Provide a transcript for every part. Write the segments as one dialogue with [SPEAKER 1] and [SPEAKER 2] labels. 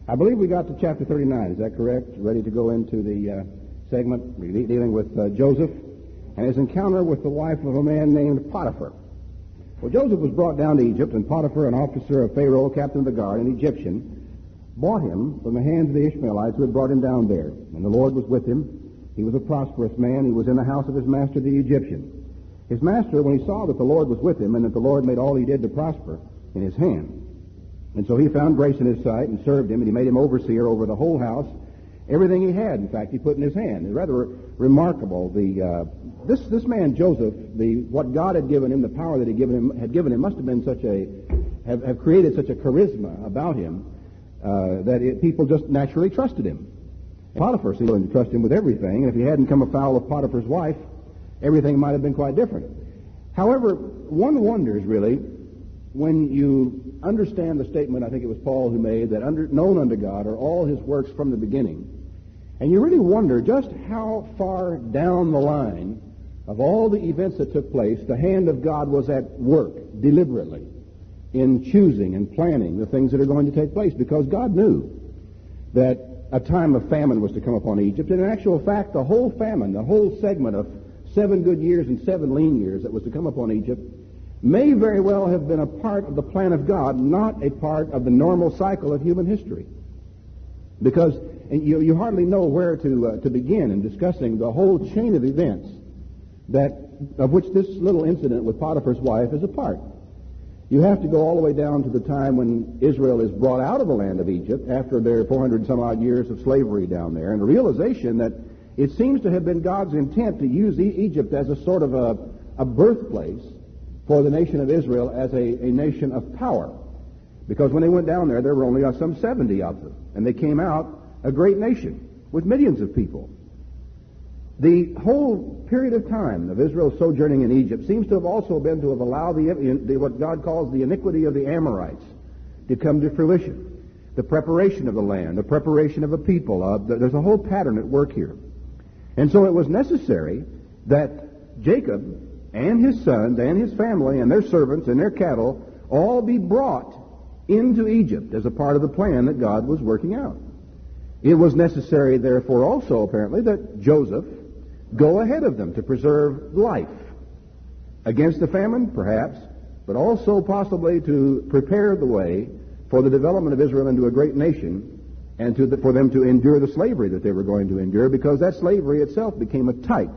[SPEAKER 1] I believe we got to chapter 39. Is that correct? Ready to go into the segment dealing with Joseph and his encounter with the wife of a man named Potiphar. Well, Joseph was brought down to Egypt, and Potiphar, an officer of Pharaoh, captain of the guard, an Egyptian, bought him from the hands of the Ishmaelites who had brought him down there. And the Lord was with him. He was a prosperous man. He was in the house of his master, the Egyptian. His master, when he saw that the Lord was with him and that the Lord made all he did to prosper in his hand, and so he found grace in his sight and served him, and he made him overseer over the whole house. Everything he had, in fact, he put in his hand. It's rather remarkable. This man Joseph, what God had given him, the power that he had given him, must have been have created such a charisma about him that people just naturally trusted him. Potiphar seemed willing to trust him with everything, and if he hadn't come afoul of Potiphar's wife, everything might have been quite different. However, one wonders really when you understand the statement, I think it was Paul who made, that known unto God are all his works from the beginning. And you really wonder just how far down the line of all the events that took place, the hand of God was at work deliberately in choosing and planning the things that are going to take place, because God knew that a time of famine was to come upon Egypt. And in actual fact, the whole famine, the whole segment of 7 good years and 7 lean years that was to come upon Egypt, may very well have been a part of the plan of God, not a part of the normal cycle of human history. Because you hardly know where to begin in discussing the whole chain of events of which this little incident with Potiphar's wife is a part. You have to go all the way down to the time when Israel is brought out of the land of Egypt after their 400 some odd years of slavery down there, and the realization that it seems to have been God's intent to use Egypt as a sort of a birthplace for the nation of Israel as a nation of power. Because when they went down there were only some 70 of them, and they came out a great nation with millions of people. The whole period of time of Israel's sojourning in Egypt seems to have also been to have allowed what God calls the iniquity of the Amorites to come to fruition. The preparation of the land, the preparation of a people. There's a whole pattern at work here. And so it was necessary that Jacob and his sons and his family and their servants and their cattle all be brought into Egypt as a part of the plan that God was working out. It was necessary, therefore, also, apparently, that Joseph go ahead of them to preserve life against the famine, perhaps, but also possibly to prepare the way for the development of Israel into a great nation and for them to endure the slavery that they were going to endure, because that slavery itself became a type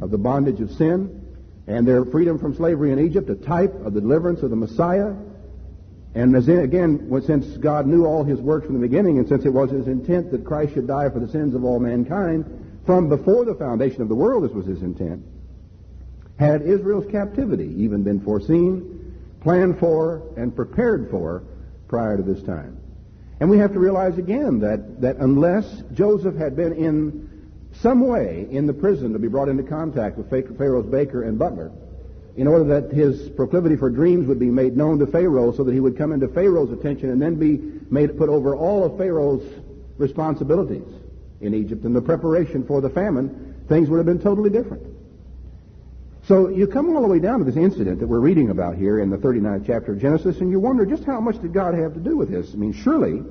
[SPEAKER 1] of the bondage of sin, and their freedom from slavery in Egypt, a type of the deliverance of the Messiah. And since God knew all his works from the beginning, and since it was his intent that Christ should die for the sins of all mankind, from before the foundation of the world, this was his intent, had Israel's captivity even been foreseen, planned for, and prepared for prior to this time. And we have to realize again that unless Joseph had been in some way in the prison to be brought into contact with Pharaoh's baker and butler, in order that his proclivity for dreams would be made known to Pharaoh so that he would come into Pharaoh's attention and then be put over all of Pharaoh's responsibilities in Egypt, and the preparation for the famine, things would have been totally different. So you come all the way down to this incident that we're reading about here in the 39th chapter of Genesis, and you wonder just how much did God have to do with this? I mean, surely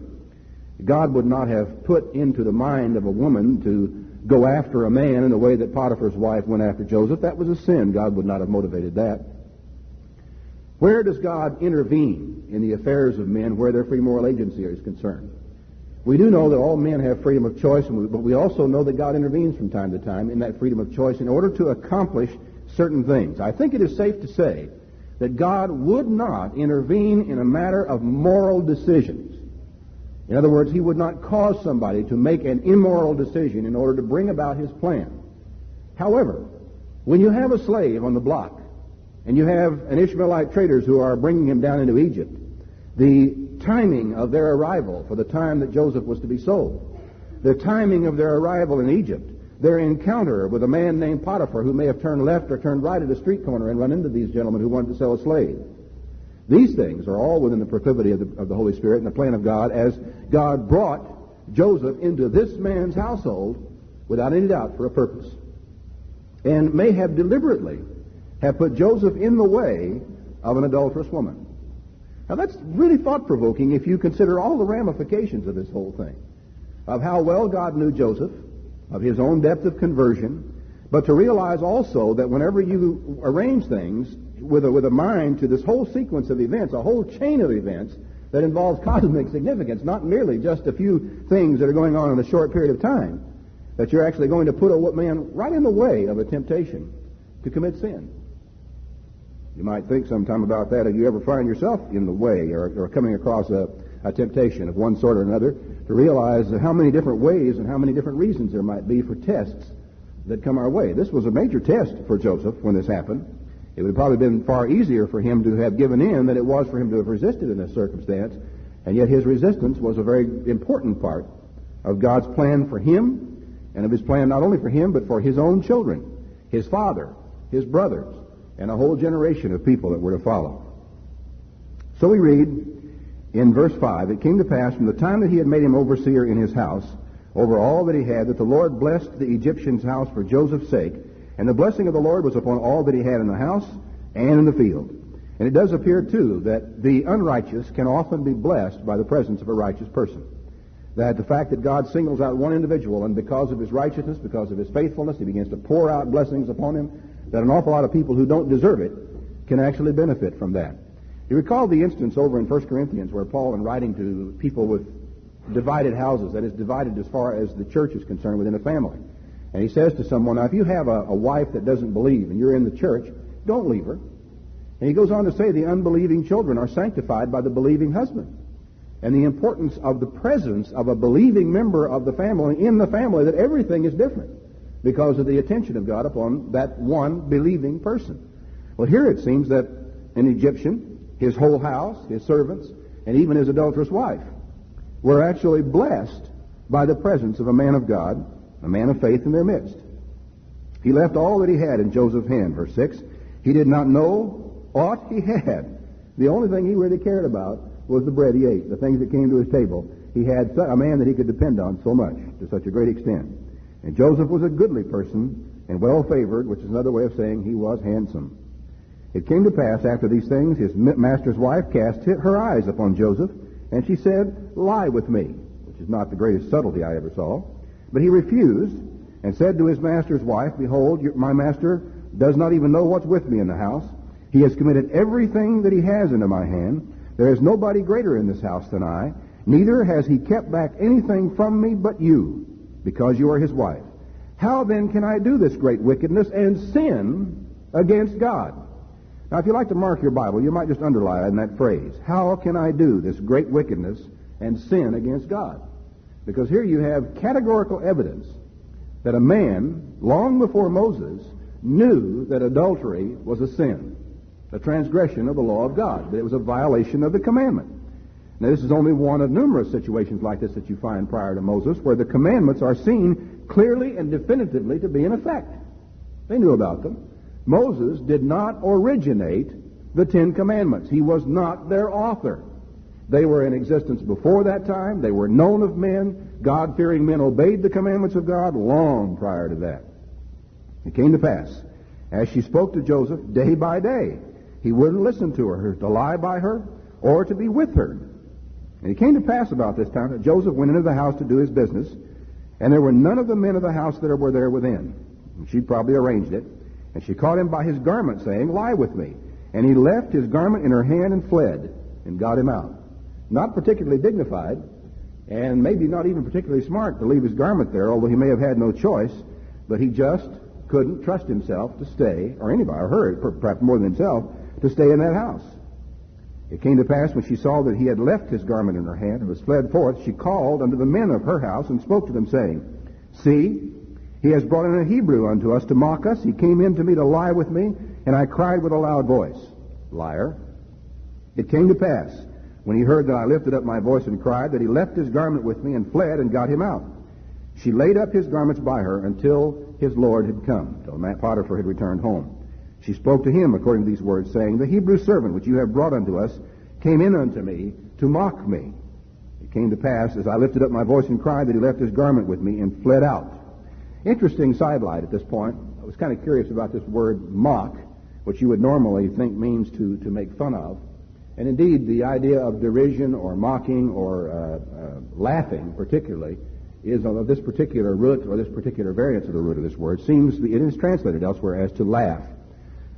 [SPEAKER 1] God would not have put into the mind of a woman to go after a man in the way that Potiphar's wife went after Joseph. That was a sin. God would not have motivated that. Where does God intervene in the affairs of men where their free moral agency is concerned? We do know that all men have freedom of choice, but we also know that God intervenes from time to time in that freedom of choice in order to accomplish certain things. I think it is safe to say that God would not intervene in a matter of moral decisions. In other words, he would not cause somebody to make an immoral decision in order to bring about his plan. However, when you have a slave on the block and you have an Ishmaelite traders who are bringing him down into Egypt, the timing of their arrival for the time that Joseph was to be sold, the timing of their arrival in Egypt, their encounter with a man named Potiphar who may have turned left or turned right at a street corner and run into these gentlemen who wanted to sell a slave. These things are all within the proclivity of the Holy Spirit and the plan of God, as God brought Joseph into this man's household without any doubt for a purpose, and may have deliberately have put Joseph in the way of an adulterous woman. Now that's really thought-provoking if you consider all the ramifications of this whole thing, of how well God knew Joseph, of his own depth of conversion, but to realize also that whenever you arrange things with a mind to this whole sequence of events, a whole chain of events that involves cosmic significance, not merely just a few things that are going on in a short period of time, that you're actually going to put a man right in the way of a temptation to commit sin. You might think sometime about that if you ever find yourself in the way or coming across a temptation of one sort or another, to realize how many different ways and how many different reasons there might be for tests that come our way. This was a major test for Joseph when this happened. It would have probably been far easier for him to have given in than it was for him to have resisted in this circumstance, and yet his resistance was a very important part of God's plan for him, and of his plan not only for him but for his own children, his father, his brothers, and a whole generation of people that were to follow. So we read in verse 5, "It came to pass from the time that he had made him overseer in his house over all that he had, that the Lord blessed the Egyptian's house for Joseph's sake, and the blessing of the Lord was upon all that he had in the house and in the field." And it does appear, too, that the unrighteous can often be blessed by the presence of a righteous person. That the fact that God singles out one individual, and because of his righteousness, because of his faithfulness, he begins to pour out blessings upon him, that an awful lot of people who don't deserve it can actually benefit from that. You recall the instance over in 1 Corinthians where Paul, in writing to people with divided houses, that is, divided as far as the church is concerned within a family, and he says to someone, now if you have a wife that doesn't believe and you're in the church, don't leave her. And he goes on to say the unbelieving children are sanctified by the believing husband, and the importance of the presence of a believing member of the family in the family, that everything is different because of the attention of God upon that one believing person. Well, here it seems that an Egyptian, his whole house, his servants, and even his adulterous wife were actually blessed by the presence of a man of God, a man of faith in their midst. He left all that he had in Joseph's hand, verse 6. He did not know aught he had. The only thing he really cared about was the bread he ate, the things that came to his table. He had a man that he could depend on so much, to such a great extent. And Joseph was a goodly person and well-favored, which is another way of saying he was handsome. It came to pass after these things, his master's wife cast her eyes upon Joseph, and she said, lie with me, which is not the greatest subtlety I ever saw. But he refused and said to his master's wife, behold, my master does not even know what's with me in the house. He has committed everything that he has into my hand. There is nobody greater in this house than I. Neither has he kept back anything from me but you, because you are his wife. How then can I do this great wickedness and sin against God? Now, if you like to mark your Bible, you might just underline that phrase. How can I do this great wickedness and sin against God? Because here you have categorical evidence that a man, long before Moses, knew that adultery was a sin, a transgression of the law of God, that it was a violation of the commandment. Now, this is only one of numerous situations like this that you find prior to Moses, where the commandments are seen clearly and definitively to be in effect. They knew about them. Moses did not originate the Ten Commandments. He was not their author. They were in existence before that time. They were known of men. God-fearing men obeyed the commandments of God long prior to that. It came to pass, as she spoke to Joseph day by day, he wouldn't listen to her, to lie by her, or to be with her. And it came to pass about this time that Joseph went into the house to do his business, and there were none of the men of the house that were there within. And she probably arranged it. And she caught him by his garment, saying, lie with me. And he left his garment in her hand and fled, and got him out. Not particularly dignified, and maybe not even particularly smart to leave his garment there, although he may have had no choice, but he just couldn't trust himself to stay, or anybody, or her, perhaps more than himself, to stay in that house. It came to pass when she saw that he had left his garment in her hand and was fled forth, she called unto the men of her house and spoke to them, saying, see, he has brought in a Hebrew unto us to mock us. He came in to me to lie with me, and I cried with a loud voice. Liar. It came to pass, when he heard that I lifted up my voice and cried, that he left his garment with me and fled and got him out. She laid up his garments by her until his Lord had come, till Potiphar had returned home. She spoke to him according to these words, saying, the Hebrew servant which you have brought unto us came in unto me to mock me. It came to pass, as I lifted up my voice and cried, that he left his garment with me and fled out. Interesting sidelight at this point. I was kind of curious about this word mock, which you would normally think means to make fun of. And indeed, the idea of derision or mocking or laughing, particularly, is of this particular root or this particular variance of the root of this word. It is translated elsewhere as to laugh.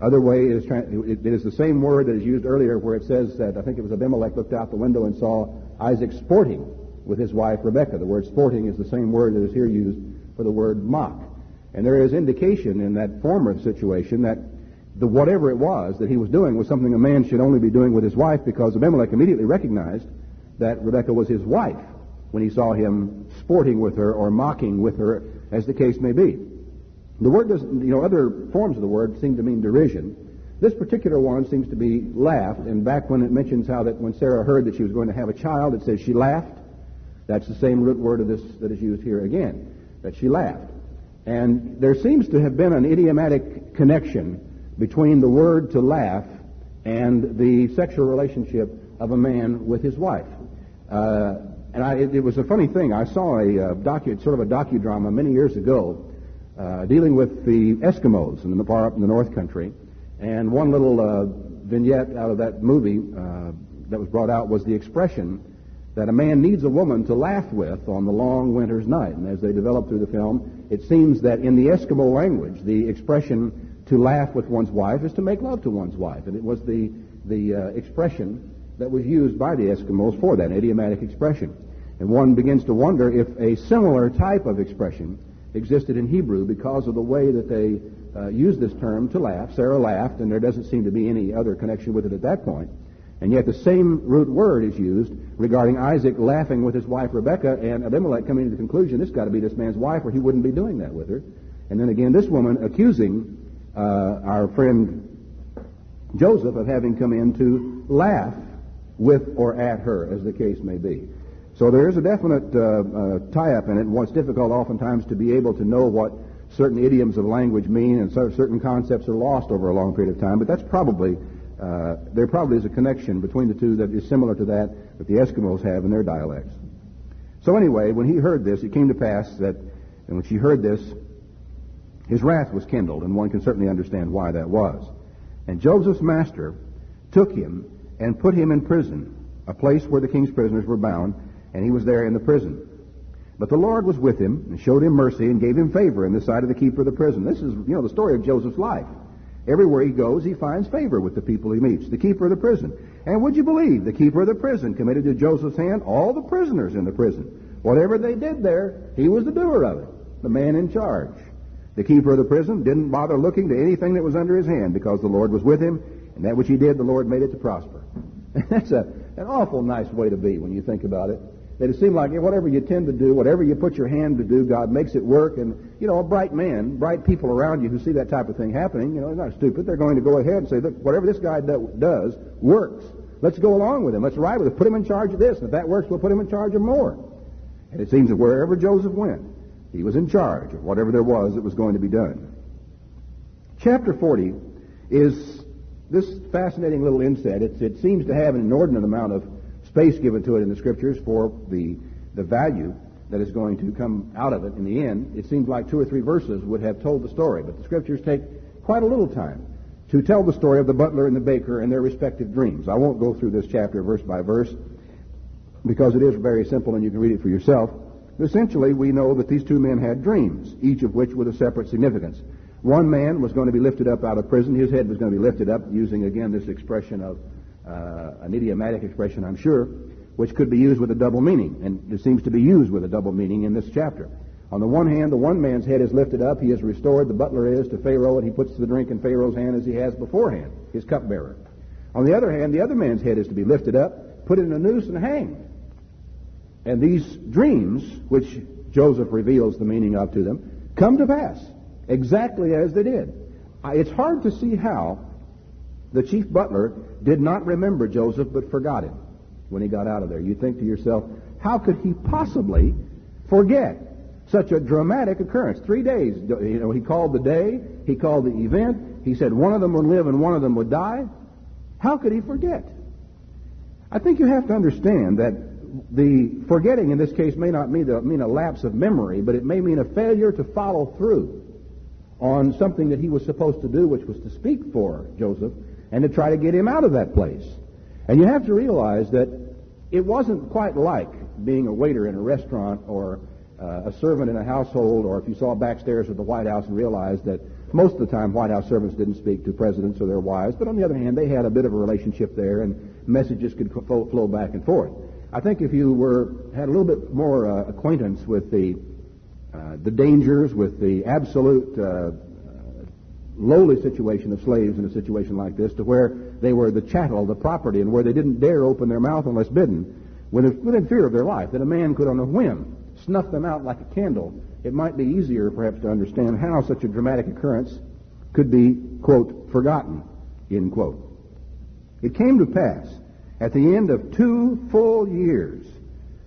[SPEAKER 1] Other way, it is the same word that is used earlier where it says that, I think it was Abimelech looked out the window and saw Isaac sporting with his wife Rebekah. The word sporting is the same word that is here used for the word mock. And there is indication in that former situation that whatever it was that he was doing was something a man should only be doing with his wife, because Abimelech immediately recognized that Rebekah was his wife when he saw him sporting with her or mocking with her, as the case may be. The word doesn't, other forms of the word seem to mean derision. This particular one seems to be laughed, and back when it mentions how that when Sarah heard that she was going to have a child, it says she laughed. That's the same root word of this that is used here again, that she laughed. And there seems to have been an idiomatic connection between the word to laugh and the sexual relationship of a man with his wife. It was a funny thing. I saw a docudrama many years ago dealing with the Eskimos in the North Country, and one little vignette out of that movie that was brought out was the expression that a man needs a woman to laugh with on the long winter's night. And as they developed through the film, it seems that in the Eskimo language, the expression to laugh with one's wife is to make love to one's wife. And it was the expression that was used by the Eskimos for that, an idiomatic expression. And one begins to wonder if a similar type of expression existed in Hebrew because of the way that they used this term to laugh. Sarah laughed, and there doesn't seem to be any other connection with it at that point. And yet the same root word is used regarding Isaac laughing with his wife Rebekah, and Abimelech coming to the conclusion, this got to be this man's wife, or he wouldn't be doing that with her. And then again, this woman accusing our friend Joseph of having come in to laugh with or at her, as the case may be. So there is a definite tie-up in it, and it's difficult oftentimes to be able to know what certain idioms of language mean, and certain concepts are lost over a long period of time, but that's probably, there probably is a connection between the two that is similar to that the Eskimos have in their dialects. So anyway, when he heard this, it came to pass that, and when she heard this, his wrath was kindled, and one can certainly understand why that was. And Joseph's master took him and put him in prison, a place where the king's prisoners were bound, and he was there in the prison. But the Lord was with him and showed him mercy and gave him favor in the sight of the keeper of the prison. This is, the story of Joseph's life. Everywhere he goes, he finds favor with the people he meets, the keeper of the prison. And would you believe, the keeper of the prison committed to Joseph's hand all the prisoners in the prison. Whatever they did there, he was the doer of it, the man in charge. The keeper of the prison didn't bother looking to anything that was under his hand, because the Lord was with him, and that which he did, the Lord made it to prosper. That's an awful nice way to be when you think about it. That it seemed like whatever you tend to do, whatever you put your hand to do, God makes it work. And, a bright man, bright people around you who see that type of thing happening, they're not stupid. They're going to go ahead and say, look, whatever this guy does works. Let's go along with him. Let's ride with him. Put him in charge of this. And if that works, we'll put him in charge of more. And it seems that wherever Joseph went, he was in charge of whatever there was that was going to be done. Chapter 40 is this fascinating little inset. It seems to have an inordinate amount of space given to it in the Scriptures for the value that is going to come out of it in the end. It seems like 2 or 3 verses would have told the story, but the Scriptures take quite a little time to tell the story of the butler and the baker and their respective dreams. I won't go through this chapter verse by verse because it is very simple and you can read it for yourself. But essentially, we know that these two men had dreams, each of which with a separate significance. One man was going to be lifted up out of prison. His head was going to be lifted up, using again this expression of an idiomatic expression, I'm sure, which could be used with a double meaning, and it seems to be used with a double meaning in this chapter. On the one hand, the one man's head is lifted up, he is restored, the butler is, to Pharaoh, and he puts the drink in Pharaoh's hand as he has beforehand, his cupbearer. On the other hand, the other man's head is to be lifted up, put in a noose, and hanged. And these dreams, which Joseph reveals the meaning of to them, come to pass exactly as they did. It's hard to see how the chief butler did not remember Joseph but forgot him when he got out of there. You think to yourself, how could he possibly forget such a dramatic occurrence? 3 days, he called the day, he called the event, he said one of them would live and one of them would die. How could he forget? I think you have to understand that the forgetting in this case may not mean a lapse of memory, but it may mean a failure to follow through on something that he was supposed to do, which was to speak for Joseph and to try to get him out of that place. And you have to realize that it wasn't quite like being a waiter in a restaurant or a servant in a household, or if you saw backstairs at the White House and realized that most of the time White House servants didn't speak to presidents or their wives, but on the other hand, they had a bit of a relationship there, and messages could flow back and forth. I think if you had a little bit more acquaintance with the dangers, with the absolute lowly situation of slaves in a situation like this, to where they were the chattel, the property, and where they didn't dare open their mouth unless bidden, within fear of their life, that a man could on a whim snuff them out like a candle, it might be easier perhaps to understand how such a dramatic occurrence could be, quote, forgotten, end quote. It came to pass at the end of 2 full years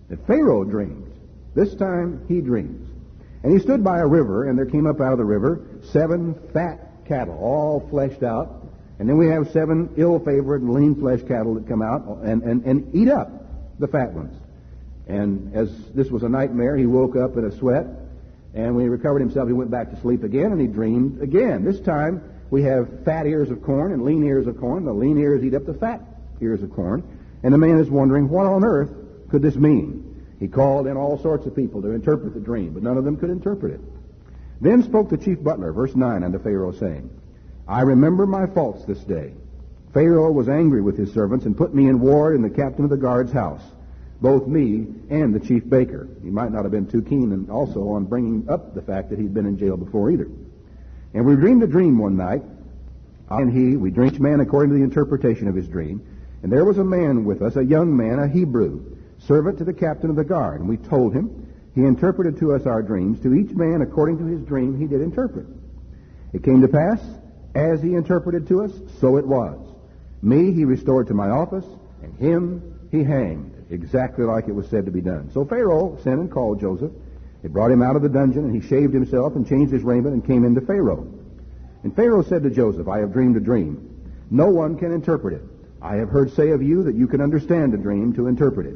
[SPEAKER 1] that Pharaoh dreamed. This time he dreams. And he stood by a river, and there came up out of the river 7 fat cattle, all fleshed out. And then we have 7 ill-favored and lean-fleshed cattle that come out and eat up the fat ones. And as this was a nightmare, he woke up in a sweat, and when he recovered himself, he went back to sleep again, and he dreamed again. This time, we have fat ears of corn and lean ears of corn. The lean ears eat up the fat ears of corn. And the man is wondering, what on earth could this mean? He called in all sorts of people to interpret the dream, but none of them could interpret it. Then spoke the chief butler, verse 9, unto Pharaoh, saying, I remember my faults this day. Pharaoh was angry with his servants, and put me in ward in the captain of the guard's house, both me and the chief baker. He might not have been too keen and also on bringing up the fact that he'd been in jail before either. And we dreamed a dream one night, we dreamed each man according to the interpretation of his dream. And there was a man with us, a young man, a Hebrew, servant to the captain of the guard. And we told him. He interpreted to us our dreams. To each man according to his dream he did interpret. It came to pass, as he interpreted to us, so it was. Me he restored to my office, and him he hanged, exactly like it was said to be done. So Pharaoh sent and called Joseph. They brought him out of the dungeon, and he shaved himself and changed his raiment and came into Pharaoh. And Pharaoh said to Joseph, I have dreamed a dream. No one can interpret it. I have heard say of you that you can understand a dream to interpret it.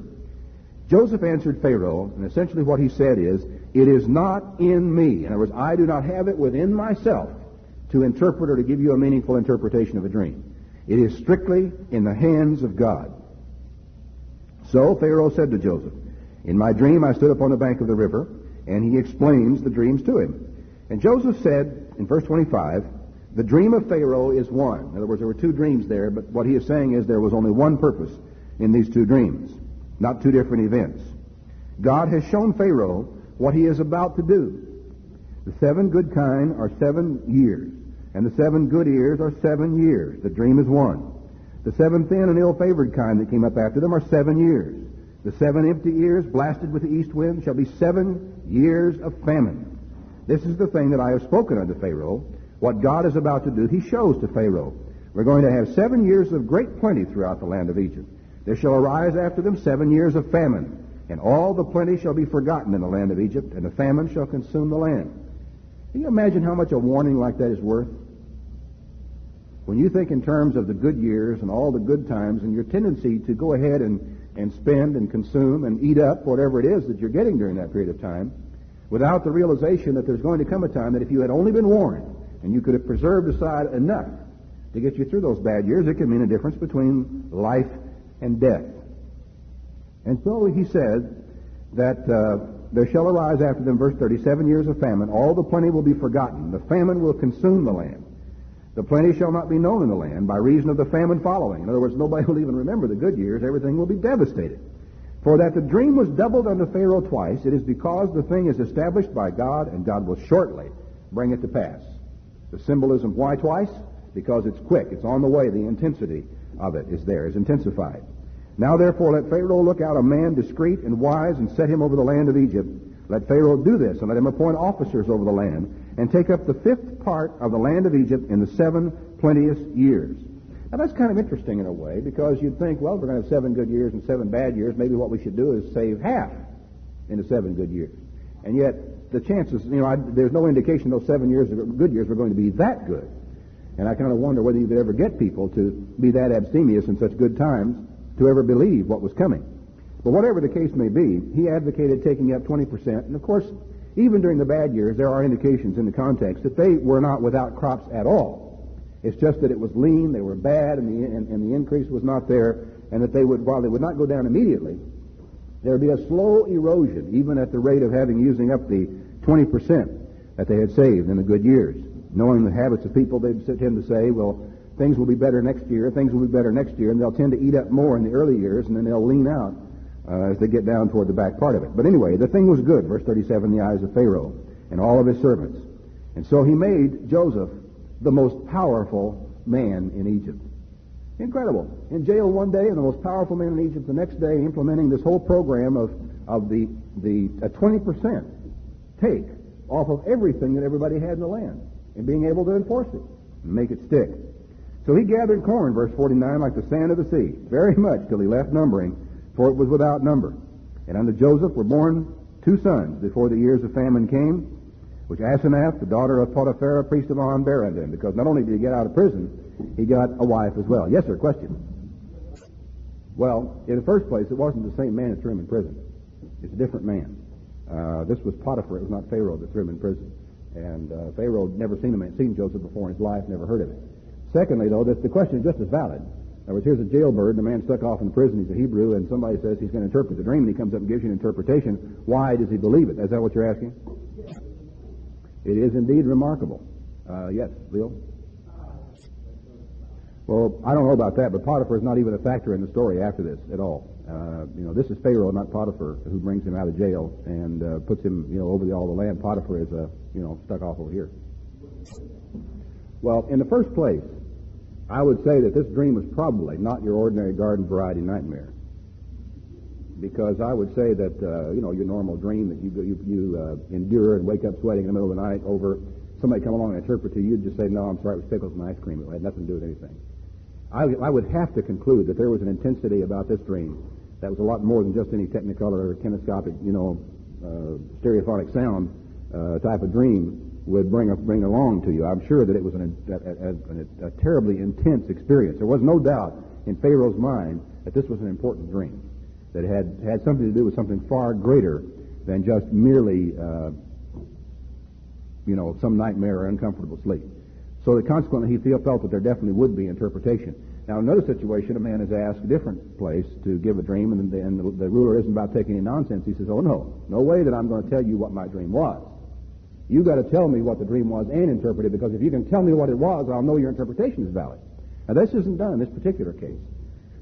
[SPEAKER 1] Joseph answered Pharaoh, and essentially what he said is, it is not in me. In other words, I do not have it within myself to interpret or to give you a meaningful interpretation of a dream. It is strictly in the hands of God. So Pharaoh said to Joseph, in my dream I stood upon the bank of the river, and he explains the dreams to him. And Joseph said, in verse 25, the dream of Pharaoh is one. In other words, there were 2 dreams there, but what he is saying is there was only one purpose in these 2 dreams, not 2 different events. God has shown Pharaoh what he is about to do. The 7 good kine are 7 years, and the 7 good ears are 7 years. The dream is one. The 7 thin and ill-favored kine that came up after them are 7 years. The 7 empty ears, blasted with the east wind, shall be 7 years of famine. This is the thing that I have spoken unto Pharaoh. What God is about to do, he shows to Pharaoh. We're going to have 7 years of great plenty throughout the land of Egypt. There shall arise after them 7 years of famine, and all the plenty shall be forgotten in the land of Egypt, and the famine shall consume the land. Can you imagine how much a warning like that is worth? When you think in terms of the good years and all the good times and your tendency to go ahead and spend and consume and eat up whatever it is that you're getting during that period of time, without the realization that there's going to come a time that if you had only been warned and you could have preserved aside enough to get you through those bad years, it could mean a difference between life and death. And so he said that there shall arise after them, verse 30, 7 years of famine. All the plenty will be forgotten. The famine will consume the land. The plenty shall not be known in the land by reason of the famine following. In other words, nobody will even remember the good years. Everything will be devastated. For that the dream was doubled unto Pharaoh twice, it is because the thing is established by God, and God will shortly bring it to pass. The symbolism, why twice? Because it's quick. It's on the way. The intensity of it is there, is intensified. Now therefore let Pharaoh look out a man discreet and wise, and set him over the land of Egypt. Let Pharaoh do this, and let him appoint officers over the land, and take up the 5th part of the land of Egypt in the 7 plenteous years. Now that's kind of interesting in a way, because you'd think, well, we're going to have 7 good years and 7 bad years. Maybe what we should do is save half in the 7 good years. And yet the chances, there's no indication those 7 years of good years were going to be that good. And I kind of wonder whether you could ever get people to be that abstemious in such good times to ever believe what was coming. But whatever the case may be, he advocated taking up 20%. And of course, even during the bad years, there are indications in the context that they were not without crops at all. It's just that it was lean, they were bad, and the increase was not there and that they would, while they would not go down immediately, there would be a slow erosion, even at the rate of using up the 20% that they had saved in the good years. Knowing the habits of people, they tend to say, well, things will be better next year, things will be better next year, and they'll tend to eat up more in the early years, and then they'll lean out as they get down toward the back part of it. But anyway, the thing was good, verse 37, in the eyes of Pharaoh and all of his servants. And so he made Joseph the most powerful man in Egypt. Incredible. In jail one day, and the most powerful man in Egypt the next day, implementing this whole program of the 20% take off of everything that everybody had in the land, and being able to enforce it and make it stick. So he gathered corn, verse 49, like the sand of the sea, very much till he left numbering, for it was without number. And unto Joseph were born 2 sons before the years of famine came, which Asenath, the daughter of Potiphar, priest of On, bare unto him. Because not only did he get out of prison, he got a wife as well. Yes, sir, question. Well, in the first place, it wasn't the same man that threw him in prison. It's a different man. This was Potiphar. It was not Pharaoh that threw him in prison. And Pharaoh had never seen Joseph before in his life, never heard of it. Secondly, though, the question is just as valid. In other words, here's a jailbird, and a man stuck off in prison. He's a Hebrew, and somebody says he's going to interpret the dream, and he comes up and gives you an interpretation. Why does he believe it? Is that what you're asking? It is indeed remarkable. Yes, Leo? Well, I don't know about that, but Potiphar is not even a factor in the story after this at all. This is Pharaoh, not Potiphar, who brings him out of jail and puts him, over all the land. Potiphar is, stuck off over here. Well, in the first place, I would say that this dream was probably not your ordinary garden variety nightmare, because I would say that your normal dream that you endure and wake up sweating in the middle of the night over somebody come along and interpret to you, you'd just say, no, I'm sorry, it was pickles and ice cream. It had nothing to do with anything. I would have to conclude that there was an intensity about this dream that was a lot more than just any technicolor or kinescopic, stereophonic sound type of dream would bring along to you. I'm sure that it was a terribly intense experience. There was no doubt in Pharaoh's mind that this was an important dream, that it had something to do with something far greater than just merely, some nightmare or uncomfortable sleep. So that consequently he felt that there definitely would be interpretation. Now, in another situation, a man is asked a different place to give a dream, and the ruler isn't about taking any nonsense. He says, oh, no way that I'm going to tell you what my dream was. You've got to tell me what the dream was and interpret it, because if you can tell me what it was, I'll know your interpretation is valid. Now, this isn't done in this particular case.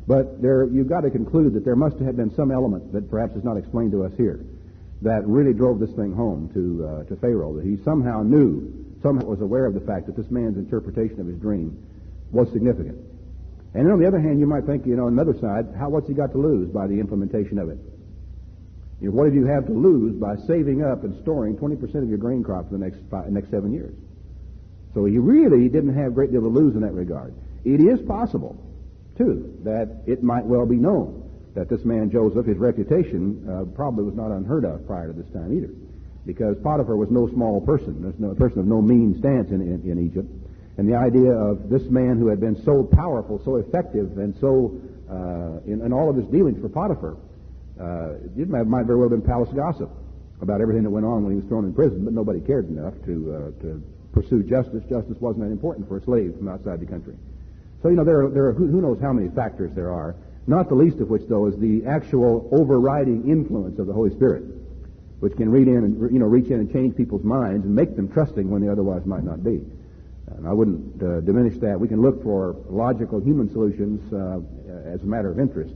[SPEAKER 1] But you've got to conclude that there must have been some element that perhaps is not explained to us here that really drove this thing home to Pharaoh, that he somehow was aware of the fact that this man's interpretation of his dream was significant. And then on the other hand, you might think, on the other side, what's he got to lose by the implementation of it? What did you have to lose by saving up and storing 20% of your grain crop for the next 7 years? So he really didn't have a great deal to lose in that regard. It is possible, too, that it might well be known that this man Joseph, his reputation probably was not unheard of prior to this time either, because Potiphar was no small person. There's no person of no mean stance in Egypt. And the idea of this man who had been so powerful, so effective, and so in all of his dealings for Potiphar, it might very well have been palace gossip about everything that went on when he was thrown in prison, but nobody cared enough to pursue justice. Justice wasn't that important for a slave from outside the country. So, there are who knows how many factors there are, not the least of which, though, is the actual overriding influence of the Holy Spirit, which can reach in and change people's minds and make them trusting when they otherwise might not be. And I wouldn't diminish that. We can look for logical human solutions as a matter of interest.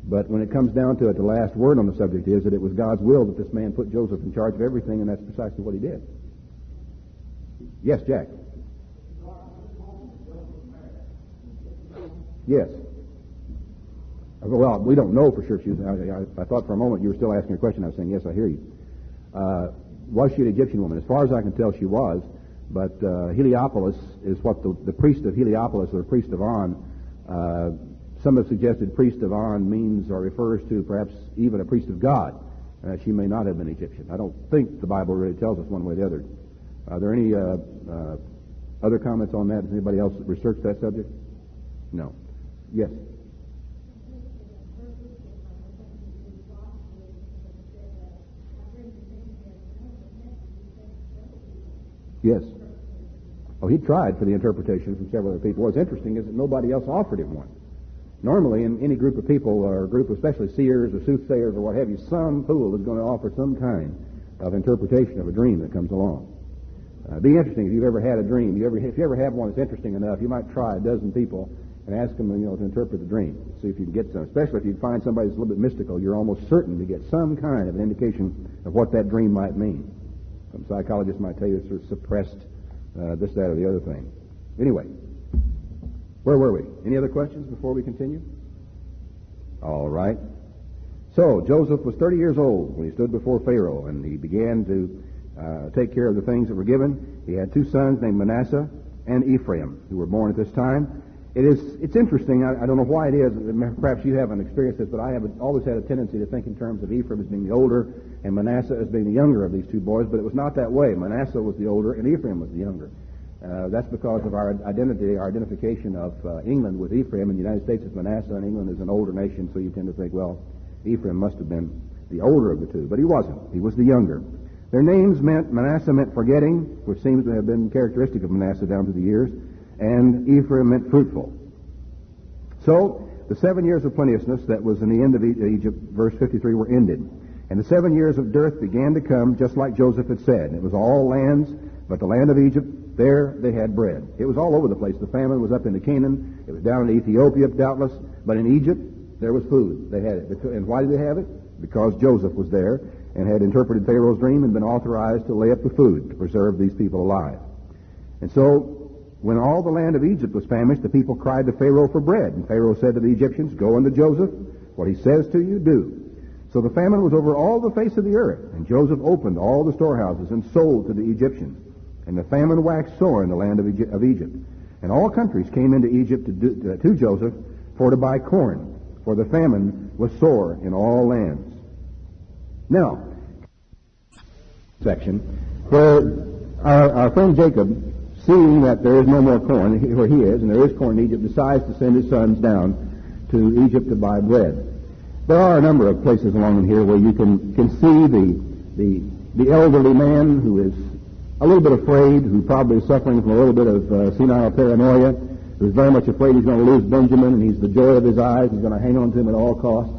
[SPEAKER 1] But when it comes down to it, the last word on the subject is that it was God's will that this man put Joseph in charge of everything, and that's precisely what he did. Yes, Jack. Yes. Well, we don't know for sure. I thought for a moment you were still asking a question. I was saying, yes, I hear you. Was she an Egyptian woman? As far as I can tell, she was. But Heliopolis is what the priest of Heliopolis, or priest of On, some have suggested priest of On means or refers to perhaps even a priest of God. She may not have been Egyptian. I don't think the Bible really tells us one way or the other. Are there any other comments on that? Has anybody else researched that subject? No. Yes. Yes. Oh, he tried for the interpretation from several other people. What's interesting is that nobody else offered him one. Normally, in any group of people, or a group, especially seers or soothsayers or what have you, some fool is going to offer some kind of interpretation of a dream that comes along. It'd be interesting if you've ever had a dream. If you ever have one that's interesting enough, you might try a dozen people and ask them, to interpret the dream. See if you can get some. Especially if you find somebody that's a little bit mystical, you're almost certain to get some kind of an indication of what that dream might mean. Some psychologists might tell you it's sort of suppressed this, that, or the other thing. Anyway, where were we? Any other questions before we continue? All right. So, Joseph was 30 years old when he stood before Pharaoh, and he began to take care of the things that were given. He had two sons named Manasseh and Ephraim, who were born at this time. It's interesting. I don't know why it is. Perhaps you haven't experienced this, but I have always had a tendency to think in terms of Ephraim as being the older and Manasseh as being the younger of these two boys, but it was not that way. Manasseh was the older and Ephraim was the younger. That's because of our identification of England with Ephraim, and the United States is Manasseh, and England is an older nation, so you tend to think, well, Ephraim must have been the older of the two, but he wasn't. He was the younger. Their names Manasseh meant forgetting, which seems to have been characteristic of Manasseh down through the years, and Ephraim meant fruitful. So, the 7 years of plenteousness that was in the end of Egypt, verse 53, were ended. And the 7 years of dearth began to come, just like Joseph had said. It was all lands, but the land of Egypt, there they had bread. It was all over the place. The famine was up into Canaan. It was down in Ethiopia, doubtless. But in Egypt, there was food. They had it. And why did they have it? Because Joseph was there and had interpreted Pharaoh's dream and been authorized to lay up the food to preserve these people alive. And so, when all the land of Egypt was famished, the people cried to Pharaoh for bread. And Pharaoh said to the Egyptians, "Go unto Joseph. What he says to you, do." So the famine was over all the face of the earth. And Joseph opened all the storehouses and sold to the Egyptians. And the famine waxed sore in the land of Egypt. And all countries came into Egypt to Joseph to buy corn, for the famine was sore in all lands. Now, section where our friend Jacob, seeing that there is no more corn where he is, and there is corn in Egypt, decides to send his sons down to Egypt to buy bread. There are a number of places along in here where you can see the elderly man who is a little bit afraid, who probably is suffering from a little bit of senile paranoia, who's very much afraid he's going to lose Benjamin, and he's the joy of his eyes. He's going to hang on to him at all costs.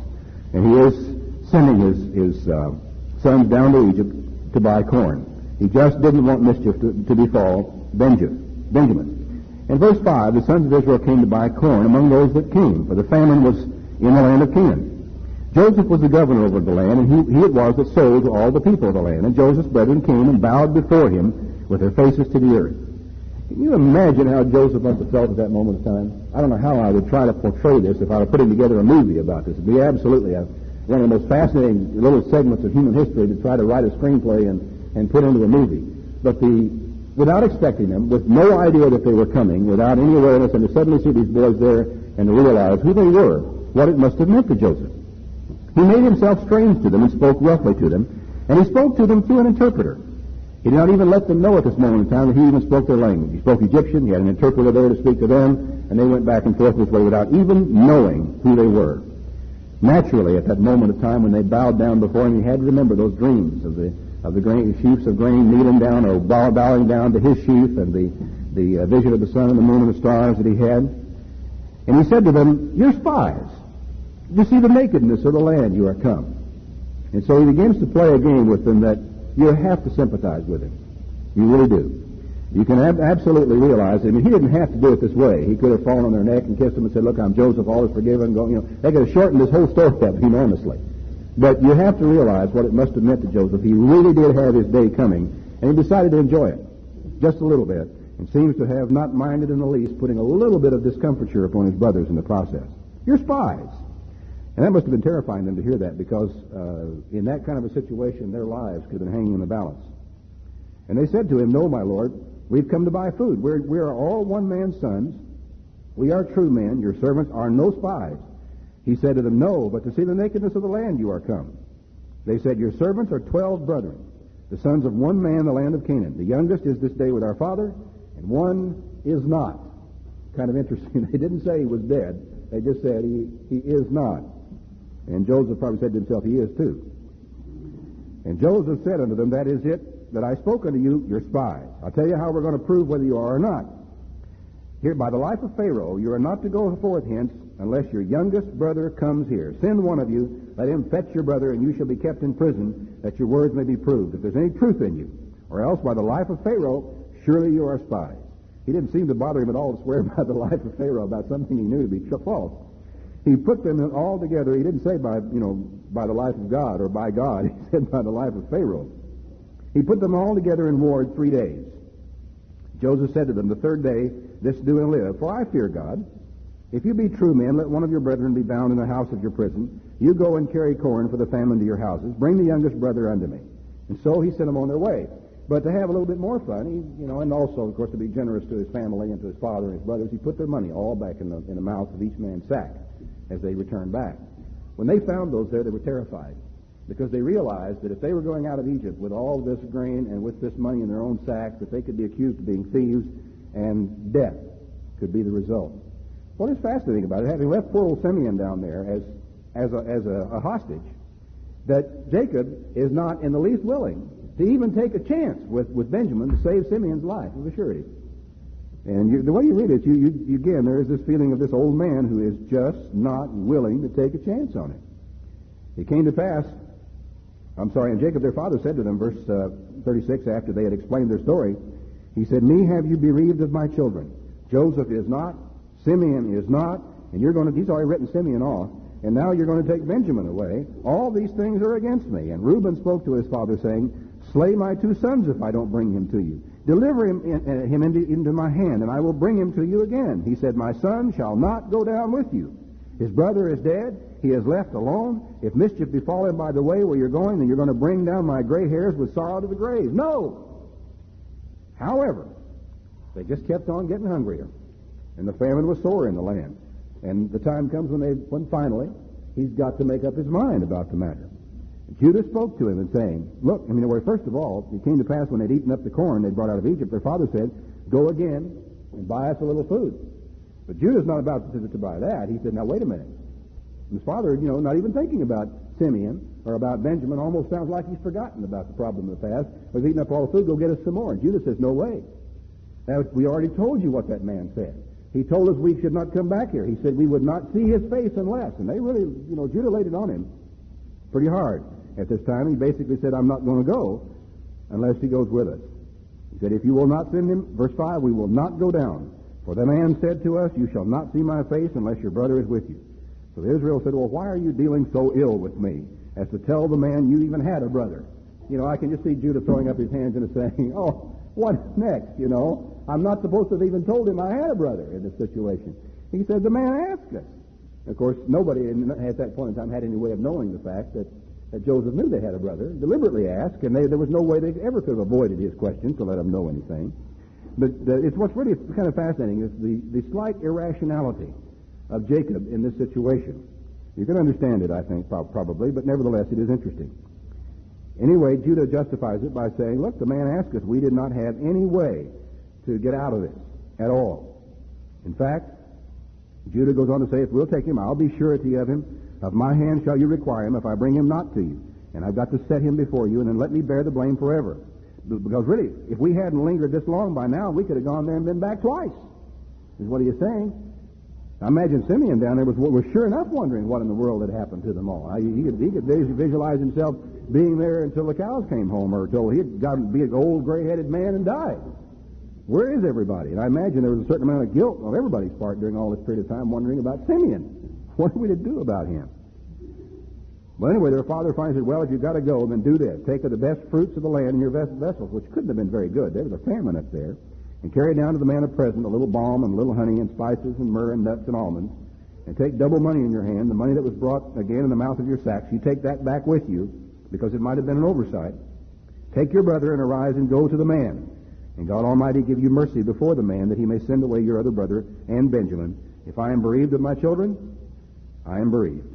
[SPEAKER 1] And he is sending his sons down to Egypt to buy corn. He just didn't want mischief to befall Benjamin. In verse 5, the sons of Israel came to buy corn among those that came, for the famine was in the land of Canaan. Joseph was the governor over the land, and he it was that sold to all the people of the land. And Joseph's brethren came and bowed before him with their faces to the earth. Can you imagine how Joseph must have felt at that moment of time? I don't know how I would try to portray this if I were putting together a movie about this. It would be absolutely one of the most fascinating little segments of human history to try to write a screenplay and put into a movie. But without expecting them, with no idea that they were coming, without any awareness, and to suddenly see these boys there and to realize who they were, what it must have meant to Joseph. He made himself strange to them and spoke roughly to them, and he spoke to them through an interpreter. He did not even let them know at this moment in time that he even spoke their language. He spoke Egyptian, he had an interpreter there to speak to them, and they went back and forth this way without even knowing who they were. Naturally, at that moment of time when they bowed down before him, he had to remember those dreams of the grain, sheaves of grain kneeling down or bowing down to his sheaf, and the vision of the sun and the moon and the stars that he had. And he said to them, "You're spies. You see the nakedness of the land you are come." And so he begins to play a game with them that you have to sympathize with him. You really do. You can absolutely realize it. I mean, he didn't have to do it this way. He could have fallen on their neck and kissed them and said, "Look, I'm Joseph, all is forgiven." They could have shortened this whole story up enormously. But you have to realize what it must have meant to Joseph. He really did have his day coming, and he decided to enjoy it just a little bit, and seems to have not minded in the least putting a little bit of discomfiture upon his brothers in the process. "You're spies." And that must have been terrifying them to hear that, because in that kind of a situation, their lives could have been hanging in the balance. And they said to him, "No, my lord, we've come to buy food. We are all one man's sons. We are true men. Your servants are no spies." He said to them, "No, but to see the nakedness of the land you are come." They said, "Your servants are 12 brethren, the sons of one man, the land of Canaan. The youngest is this day with our father, and one is not." Kind of interesting. They didn't say he was dead. They just said he is not. And Joseph probably said to himself, "He is too." And Joseph said unto them, "That is it, that I spoke unto you, you're spies. I'll tell you how we're going to prove whether you are or not. Here, by the life of Pharaoh, you are not to go forth hence unless your youngest brother comes here. Send one of you, let him fetch your brother, and you shall be kept in prison, that your words may be proved, if there's any truth in you. Or else, by the life of Pharaoh, surely you are spies. He didn't seem to bother him at all to swear by the life of Pharaoh about something he knew to be false. He put them all together. He didn't say by the life of God or by God. He said by the life of Pharaoh. He put them all together in ward 3 days. Joseph said to them, the third day, this do and live, for I fear God. If you be true men, let one of your brethren be bound in the house of your prison. You go and carry corn for the famine to your houses. Bring the youngest brother unto me. And so he sent them on their way. But to have a little bit more fun, and also, of course, to be generous to his family and to his father and his brothers, he put their money all back in the mouth of each man's sack as they returned back. When they found those there, they were terrified, because they realized that if they were going out of Egypt with all this grain and with this money in their own sacks, that they could be accused of being thieves, and death could be the result. What is fascinating about it, having left poor old Simeon down there as a hostage, that Jacob is not in the least willing to even take a chance with Benjamin to save Simeon's life of a surety. And the way you read it, you again, there is this feeling of this old man who is just not willing to take a chance on it. It came to pass, and Jacob their father said to them, verse 36, after they had explained their story, he said, me have you bereaved of my children. Joseph is not, Simeon is not, and he's already written Simeon off, and now you're going to take Benjamin away. All these things are against me. And Reuben spoke to his father, saying, slay my 2 sons if I don't bring him to you. Deliver him into my hand, and I will bring him to you again. He said, my son shall not go down with you. His brother is dead. He is left alone. If mischief befall him by the way where you're going, then you're going to bring down my gray hairs with sorrow to the grave. No! However, they just kept on getting hungrier, and the famine was sore in the land. And the time comes when finally he's got to make up his mind about the matter. Judah spoke to him and saying, look, first of all, it came to pass when they'd eaten up the corn they brought out of Egypt, their father said, go again and buy us a little food. But Judah's not about to buy that. He said, now wait a minute. And his father, not even thinking about Simeon or about Benjamin, almost sounds like he's forgotten about the problem of the past. We've eaten up all the food, go get us some more. And Judah says, no way. Now, we already told you what that man said. He told us we should not come back here. He said we would not see his face unless. And they really, Judah laid it on him pretty hard at this time. He basically said, I'm not going to go unless he goes with us. He said, if you will not send him, verse 5, we will not go down. For the man said to us, you shall not see my face unless your brother is with you. So Israel said, well, why are you dealing so ill with me as to tell the man you even had a brother? I can just see Judah throwing up his hands and saying, oh, what's next, I'm not supposed to have even told him I had a brother in this situation. He said, the man asked us. Of course, nobody at that point in time had any way of knowing the fact that Joseph knew they had a brother, deliberately asked, and there was no way they ever could have avoided his question to let him know anything. But it's what's really kind of fascinating is the slight irrationality of Jacob in this situation. You can understand it, I think, probably, but nevertheless it is interesting. Anyway, Judah justifies it by saying, look, the man asked us. We did not have any way to get out of this at all. In fact, Judah goes on to say, if we'll take him, I'll be surety of him. Of my hand shall you require him if I bring him not to you. And I've got to set him before you, and then let me bear the blame forever. Because really, if we hadn't lingered this long by now, we could have gone there and been back twice, is what he is saying. I imagine Simeon down there was sure enough wondering what in the world had happened to them all. He could visualize himself being there until the cows came home, or until he had gotten to be an old gray-headed man and died. Where is everybody? And I imagine there was a certain amount of guilt on everybody's part during all this period of time, wondering about Simeon. What are we to do about him? Well, anyway, their father finally said, well, if you've got to go, then do this. Take of the best fruits of the land in your vessels, which couldn't have been very good. There was a famine up there. And carry down to the man of present a little balm and a little honey and spices and myrrh and nuts and almonds. And take double money in your hand, the money that was brought again in the mouth of your sacks. You take that back with you, because it might have been an oversight. Take your brother and arise and go to the man. And God Almighty give you mercy before the man, that he may send away your other brother and Benjamin. If I am bereaved of my children, I am bereaved.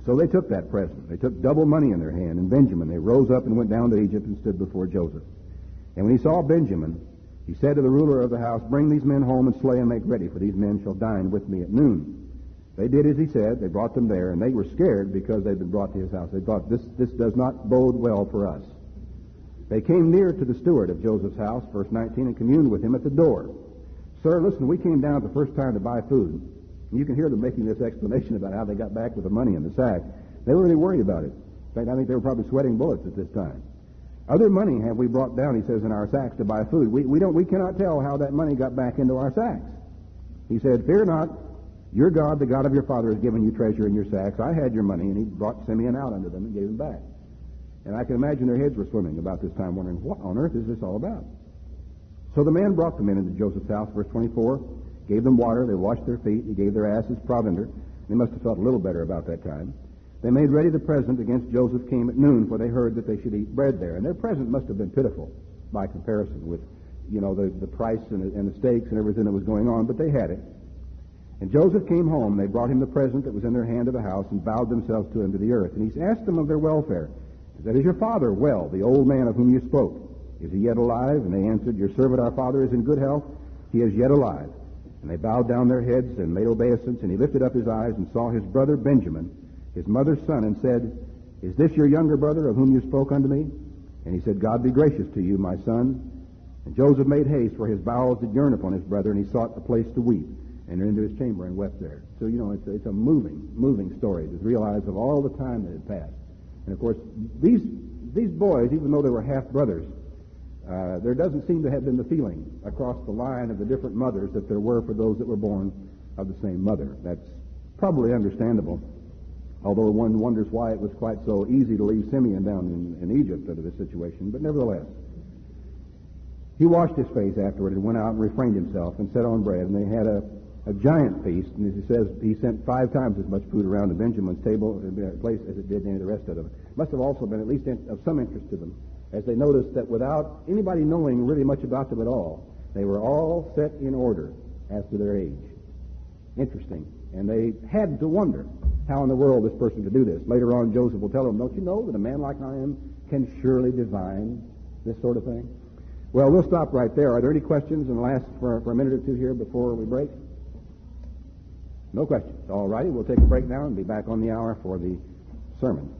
[SPEAKER 1] So they took that present. They took double money in their hand. And Benjamin, they rose up and went down to Egypt and stood before Joseph. And when he saw Benjamin, he said to the ruler of the house, bring these men home and slay and make ready, for these men shall dine with me at noon. They did as he said. They brought them there, and they were scared because they'd been brought to his house. They thought, this does not bode well for us. They came near to the steward of Joseph's house, verse 19, and communed with him at the door. Sir, listen, we came down the first time to buy food, And you can hear them making this explanation about how they got back with the money in the sack. They were really worried about it. In fact, I think they were probably sweating bullets at this time. Other money have we brought down, he says, in our sacks to buy food. We cannot tell how that money got back into our sacks. He said, fear not, your God, the God of your father, has given you treasure in your sacks. I had your money, and he brought Simeon out unto them and gave him back. And I can imagine their heads were swimming about this time, wondering, what on earth is this all about? So the man brought the men into Joseph's house, verse 24, gave them water, they washed their feet, he gave their asses provender. They must have felt a little better about that time. They made ready the present against Joseph came at noon, for they heard that they should eat bread there. And their present must have been pitiful by comparison with, the price and the steaks and everything that was going on, but they had it. And Joseph came home. They brought him the present that was in their hand of the house and bowed themselves to him to the earth. And he asked them of their welfare. He said, is your father well, the old man of whom you spoke? Is he yet alive? And they answered, your servant our father is in good health. He is yet alive. And they bowed down their heads and made obeisance. And he lifted up his eyes and saw his brother Benjamin, his mother's son, and said, is this your younger brother of whom you spoke unto me? And he said, God be gracious to you, my son. And Joseph made haste, for his bowels did yearn upon his brother, and he sought a place to weep, and entered into his chamber and wept there. So, it's a moving story to realize of all the time that had passed. And, of course, these boys, even though they were half-brothers, there doesn't seem to have been the feeling across the line of the different mothers that there were for those that were born of the same mother. That's probably understandable, although one wonders why it was quite so easy to leave Simeon down in Egypt under this situation. But nevertheless, he washed his face afterward and went out and refrained himself and set on bread, and they had a giant feast. And as he says, he sent 5 times as much food around to Benjamin's table place as it did any of the rest of them. Must have also been at least of some interest to them, as they noticed that without anybody knowing really much about them at all, they were all set in order as to their age. Interesting. And they had to wonder how in the world this person could do this. Later on, Joseph will tell them, don't you know that a man like I am can surely divine this sort of thing? Well, we'll stop right there. Are there any questions? And last for a minute or two here before we break? No questions. All righty. We'll take a break now and be back on the hour for the sermon.